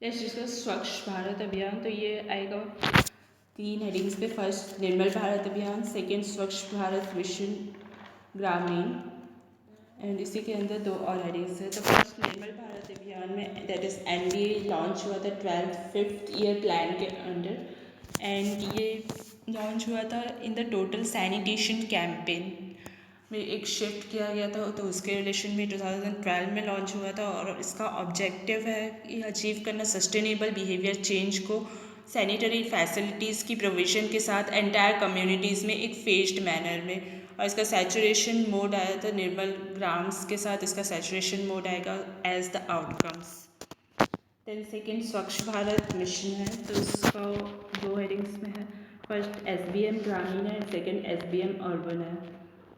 Next जिसका स्वच्छ भारत अभियान, तो ये आएगा 3 हेडिंग्स पे। फर्स्ट निर्मल भारत अभियान, सेकंड स्वच्छ भारत मिशन ग्रामीण, एंड इसी के अंदर 2 और हेडिंग्स है। तो फर्स्ट निर्मल भारत अभियान में दैट इज़ NDA लॉन्च हुआ था 5th ईयर प्लान के अंडर, एंड ये लॉन्च हुआ था in the total sanitation campaign में एक शिफ्ट किया गया था। तो उसके रिलेशन में 2012 में लॉन्च हुआ था, और इसका ऑब्जेक्टिव है कि अचीव करना सस्टेनेबल बिहेवियर चेंज को सैनिटरी फैसिलिटीज़ की प्रोविज़न के साथ एंटायर कम्युनिटीज़ में एक फेज्ड मैनर में। और इसका सैचुरेशन मोड आया था निर्मल ग्राम्स के साथ, इसका सैचुरेशन मोड आएगा as the outcomes. Then second Swachh Bharat mission है, तो इसका 2 हेडिंग्स में है। फर्स्ट SBM ग्रामीण है, सेकेंड SBM अर्बन है।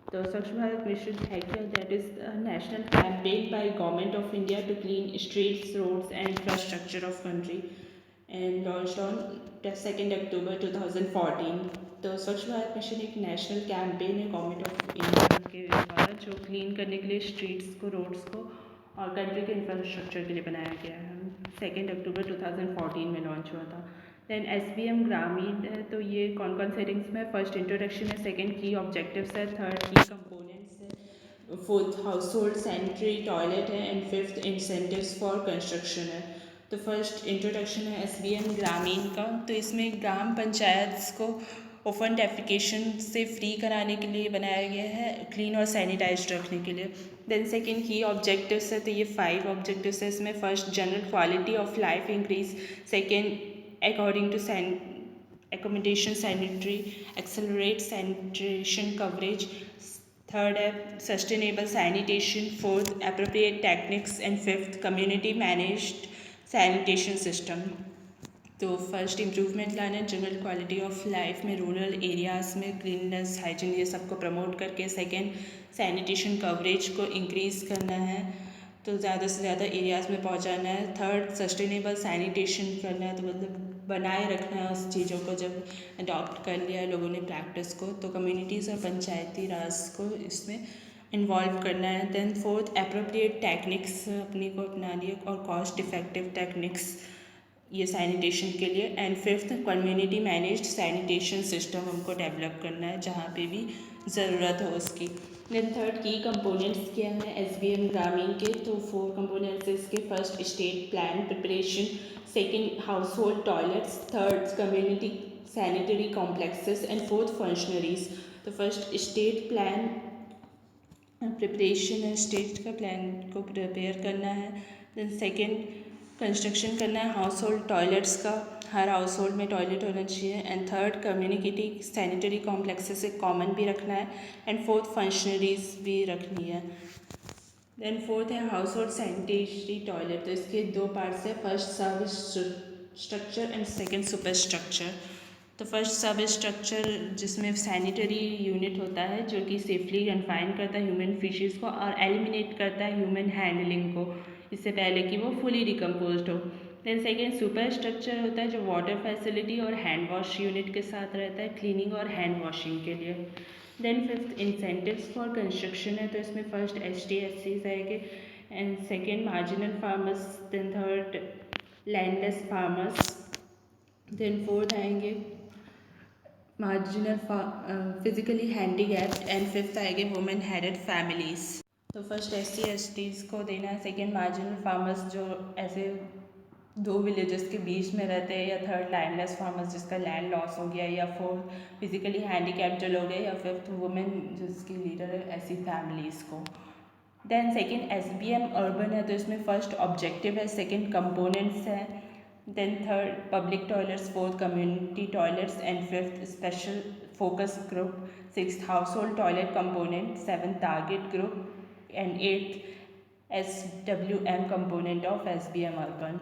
तो स्वच्छ भारत मिशन है क्या? That is national campaign by government of India to clean streets, roads and infrastructure of country, and launched on 2 October 2014। तो स्वच्छ भारत मिशन एक नेशनल कैंपेन है गवर्नमेंट ऑफ इंडिया के द्वारा, जो क्लीन करने के लिए स्ट्रीट्स को, रोड्स को और कंट्री के इंफ्रास्ट्रक्चर के लिए बनाया गया है। 2 अक्टूबर 2014 में लॉन्च हुआ था। देन SBM ग्रामीण है, तो ये कौन कौन से हेडिंग्स में? फर्स्ट इंट्रोडक्शन है, सेकंड की ऑब्जेक्टिव्स है, थर्ड की कंपोनेंट्स है, fourth household sanitary toilet है, and fifth incentives for construction है। तो फर्स्ट इंट्रोडक्शन है SBM ग्रामीण का, तो इसमें ग्राम पंचायत को ओपन डेफिकेशन से फ्री कराने के लिए बनाया गया है, क्लीन और सैनिटाइज रखने के लिए। देन सेकेंड की ऑब्जेक्टिव्स है, तो ये 5 ऑब्जेक्टिव्स है इसमें। First general quality of life increase, second according to accommodation sanitary, accelerate sanitation coverage, third है sustainable sanitation, fourth appropriate techniques, and fifth community managed sanitation system। तो फर्स्ट इम्प्रूवमेंट लाना है जनरल क्वालिटी ऑफ लाइफ में, rural areas में cleanness, hygiene, ये सबको promote करके। Second sanitation coverage को इंक्रीज़ करना है, तो ज़्यादा से ज़्यादा एरियाज़ में पहुंचाना है। थर्ड सस्टेनेबल सैनिटेशन करना है, तो मतलब बनाए रखना है उस चीज़ों को जब अडॉप्ट कर लिया है लोगों ने प्रैक्टिस को, तो कम्युनिटीज़ और पंचायती राज को इसमें इन्वॉल्व करना है। देन फोर्थ एप्रोप्रिएट टेक्निक्स अपनी को अपना लिए, और कॉस्ट इफ़ेक्टिव टेक्निक्स ये सैनिटेशन के लिए। And fifth community managed sanitation system हमको डेवलप करना है जहाँ पे भी ज़रूरत हो उसकी। देन थर्ड की कंपोनेंट्स क्या हैं SBM ग्रामीण के? तो 4 कंपोनेंट्स इसके। First state plan preparation, second house hold toilets, third community sanitary complexes, and fourth functionaries. तो फर्स्ट स्टेट प्लान प्रिपरेशन है, स्टेट का प्लान को प्रिपेयर करना है। देन सेकेंड कंस्ट्रक्शन करना है हाउस होल्ड टॉयलेट्स का, हर हाउस होल्ड में टॉयलेट होना चाहिए। And third community sanitary complexes से कॉमन भी रखना है। एंड फोर्थ फंक्शनरीज भी रखनी है। देन फोर्थ है हाउस होल्ड सैनिटरी टॉयलेट, तो इसके 2 पार्ट्स है, फर्स्ट सब structure and second super structure. तो फर्स्ट सब स्ट्रक्चर जिसमें सैनिटरी यूनिट होता है जो कि सेफली कन्फाइन करता है ह्यूमन फिशेज़ को और एलिमिनेट करता है ह्यूमन हैंडलिंग को इससे पहले कि वो फुली डिकम्पोज्ड हो। देन सेकेंड सुपर स्ट्रक्चर होता है जो वाटर फैसिलिटी और हैंड वॉश यूनिट के साथ रहता है क्लीनिंग और हैंड वॉशिंग के लिए। Then fifth incentives for construction है, तो इसमें फर्स्ट ST/SCs आएंगे, and second marginal farmers, then third landless farmers, then fourth आएंगे marginal physically handicapped, and fifth आएंगे वुमेन हेडेड फैमिलीज़। तो फर्स्ट SC/STs को देना है, सेकेंड मार्जिनल फार्मर्स जो ऐसे 2 विलेजेस के बीच में रहते हैं, या थर्ड लैंडलेस फार्मर्स जिसका लैंड लॉस हो गया, या फोर्थ फिजिकली हैंडीकैप्ड जो लोग हैं, या फिफ्थ वुमेन जिसकी लीडर है ऐसी फैमिलीज़ को। देन सेकेंड SBM अर्बन है, तो इसमें फर्स्ट ऑब्जेक्टिव है, सेकेंड कंपोनेंट्स है, then third public toilets, fourth community toilets, and fifth special focus group, sixth household toilet component, seventh target group, and eighth SWM component of SBM urban.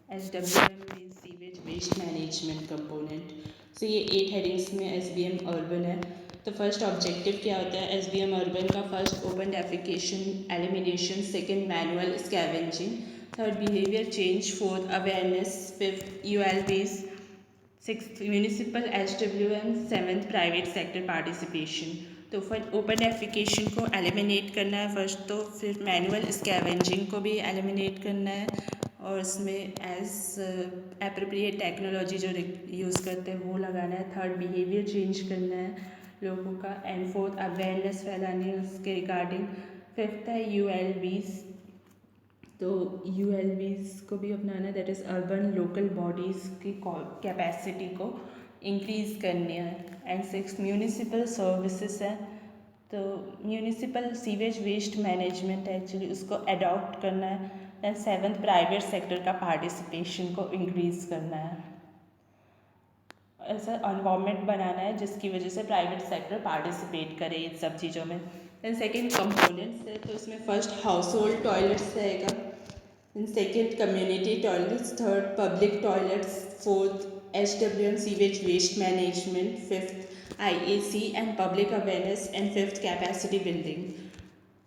SWM means sewage waste management component. So ये 8 headings में SBM urban है। तो first objective क्या होता है SBM urban का? First open defecation elimination, second manual scavenging, third behaviour change, fourth awareness, fifth ULBs, sixth municipal SWM, seventh private sector participation. तो फिर ओपन डेफिकेशन को एलिमिनेट करना है फर्स्ट, तो फिर मैनुअल स्कैवेंजिंग को भी एलिमिनेट करना है, और इसमें एज एप्रोप्रिएट टेक्नोलॉजी जो यूज़ करते हैं वो लगाना है। थर्ड, बिहेवियर चेंज करना है लोगों का। एंड फोर्थ, अवेयरनेस फैलानी है उसके रिगार्डिंग। फिफ्थ है ULBs, तो ULBs को भी अपनाना है, दैट इज़ अर्बन लोकल बॉडीज़ की कैपेसिटी को इंक्रीज़ करनी है। एंड सिक्स, म्यूनिसिपल सर्विसेज है, तो municipal sewage waste management actually उसको अडॉप्ट करना है। एंड सेवन्थ, प्राइवेट सेक्टर का पार्टिसिपेशन को इंक्रीज़ करना है। ऐसा एनवायरनमेंट बनाना है जिसकी वजह से प्राइवेट सेक्टर पार्टिसिपेट करे इन सब चीज़ों में। देन सेकेंड, कंपोनेंट्स है, तो इसमें फर्स्ट हाउस होल्ड टॉयलेट्स रहेगा, then second community toilets, third public toilets, fourth HWM sewage waste management, fifth IAC and public awareness, and fifth capacity building.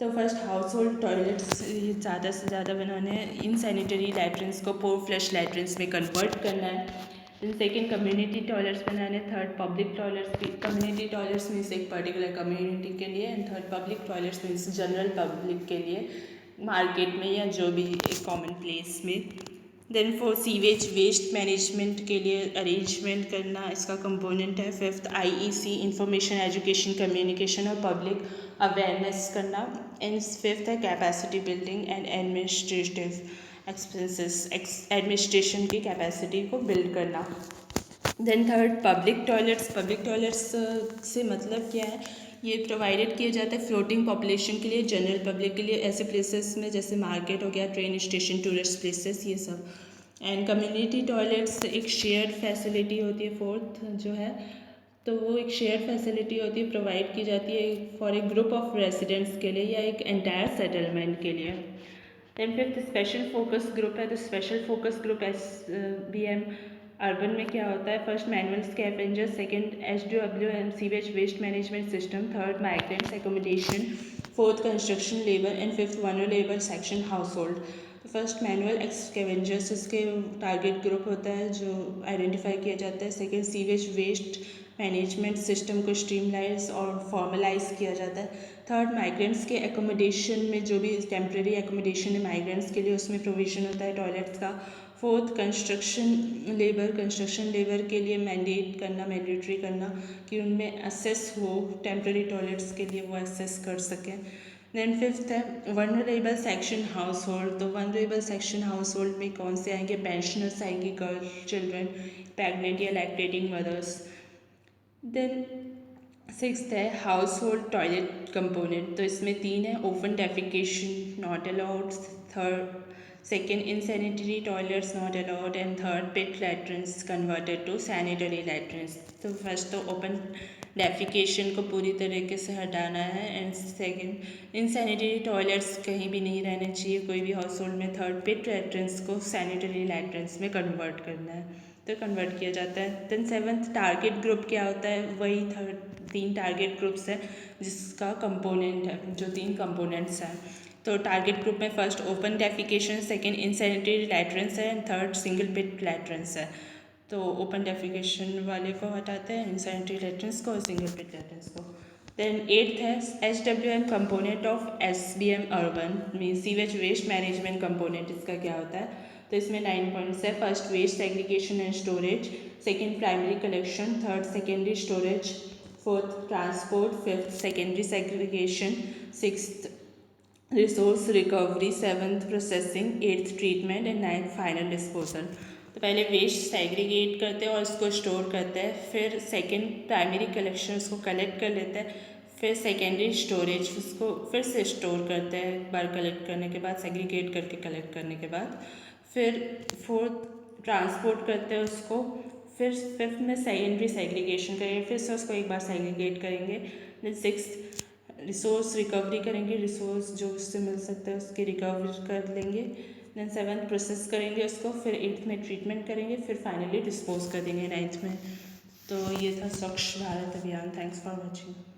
तो first household toilets ज़्यादा से ज़्यादा बनाने हैं, इन सैनिटरी लैट्रिन्स को pour flush latrines में convert करना है। देन सेकेंड, कम्युनिटी टॉयलेट्स बनाने। थर्ड, पब्लिक टॉयलेट्स भी, कम्युनिटी टॉयलेट्स मीन्स एक पर्टिकुलर कम्युनिटी के लिए, and third public toilets means general public के लिए, मार्केट में या जो भी एक कॉमन प्लेस में। Then for sewage waste management के लिए अरेंजमेंट करना इसका कंपोनेंट है। Fifth, IEC information education communication और पब्लिक अवेयरनेस करना। एंड फिफ्थ है capacity building and administrative expenses, administration की कैपेसिटी को बिल्ड करना। देन थर्ड, पब्लिक टॉयलेट्स से मतलब क्या है, ये प्रोवाइडेड किया जाता है फ्लोटिंग पॉपुलेशन के लिए, जनरल पब्लिक के लिए, ऐसे प्लेसेस में जैसे मार्केट हो गया, ट्रेन स्टेशन, टूरिस्ट प्लेसेस, ये सब। एंड कम्युनिटी टॉयलेट्स एक शेयर्ड फैसिलिटी होती है, फोर्थ जो है, तो वो एक शेयर्ड फैसिलिटी होती है, प्रोवाइड की जाती है for a group of residents के लिए या एक एंटायर सेटलमेंट के लिए। Then fifth, special focus group है, तो special focus group SBM urban में क्या होता है, first manual scavenger, second HWM sewage waste management system, third migrants accommodation, fourth construction labour, and fifth vulnerable section household. तो first manual scavengers इसके target group होता है जो identify किया जाता है। Second, sewage waste management system को स्ट्रीमलाइज और फॉर्मलाइज किया जाता है। थर्ड, माइग्रेंट्स के एकोमोडेशन में जो भी टेम्प्रेरी एकोमोडेशन है माइग्रेंट्स के लिए उसमें प्रोविज़न होता है टॉयलेट्स का। फोर्थ, कंस्ट्रक्शन लेबर के लिए मैंडेटरी करना कि उनमें एक्सेस हो, टेम्प्रेरी टॉयलेट्स के लिए वो एक्सेस कर सकें। देन फिफ्थ है वनरेबल सेक्शन हाउस होल्ड, तो वनरेबल सेक्शन हाउस होल्ड में कौन से आएंगे, पेंशनर्स आएंगे, गर्ल चिल्ड्रन, प्रेगनेंट या लैक्टेटिंग मदर्स। देन सिक्स्थ है हाउस होल्ड टॉयलेट कंपोनेंट, तो इसमें तीन है, open defecation not allowed, third second insanitary toilets not allowed, and third pit latrines converted to sanitary latrines. तो फर्स्ट तो open defecation को पूरी तरीके से हटाना है, एंड सेकेंड इनसैनिटरी टॉयलेट्स कहीं भी नहीं रहने चाहिए कोई भी हाउस होल्ड में। थर्ड, पिट लैट्रिन्स को सैनिटरी लैट्रिन्स में कन्वर्ट करना है, तो कन्वर्ट किया जाता है। देन सेवन्थ, टारगेट ग्रुप क्या होता है, वही तीन टारगेट ग्रुप्स है जिसका कंपोनेंट है, जो तीन कंपोनेंट्स हैं। तो टारगेट ग्रुप में first open defecation, second insanitary latrines है, and third single pit latrines है। तो ओपन डेफिकेशन वाले को हटाते हैं, इनसैनिटरी लैट्रिन्स को और सिंगल पिट लैट्रिन्स को। देन एट्थ है HWM component of SBM urban mean sewage waste management component, इसका क्या होता है, तो इसमें 9 पॉइंट्स है। First, waste segregation and storage, second primary collection, third secondary storage, fourth transport, fifth secondary segregation, sixth resource recovery, seventh processing, eighth treatment, and ninth final disposal. तो पहले waste segregate करते हैं और उसको स्टोर करते हैं, फिर सेकेंड प्राइमरी कलेक्शन उसको कलेक्ट कर लेते हैं, फिर सेकेंडरी स्टोरेज उसको फिर से स्टोर करते हैं एक बार कलेक्ट करने के बाद, सेग्रीगेट करके कलेक्ट करने के बाद, फिर फोर्थ ट्रांसपोर्ट करते हैं उसको, फिर फिफ्थ में सेकेंडरी सेग्रीगेशन करेंगे, फिर से उसको एक बार सेग्रीगेट करेंगे। देन सिक्स्थ रिसोर्स रिकवरी करेंगे, रिसोर्स जो उससे मिल सकता है उसकी रिकवर कर लेंगे। देन सेवन्थ प्रोसेस करेंगे उसको, फिर एट्थ में ट्रीटमेंट करेंगे, फिर फाइनली डिस्पोज कर देंगे नाइन्थ में। तो ये था स्वच्छ भारत अभियान। Thanks for watching.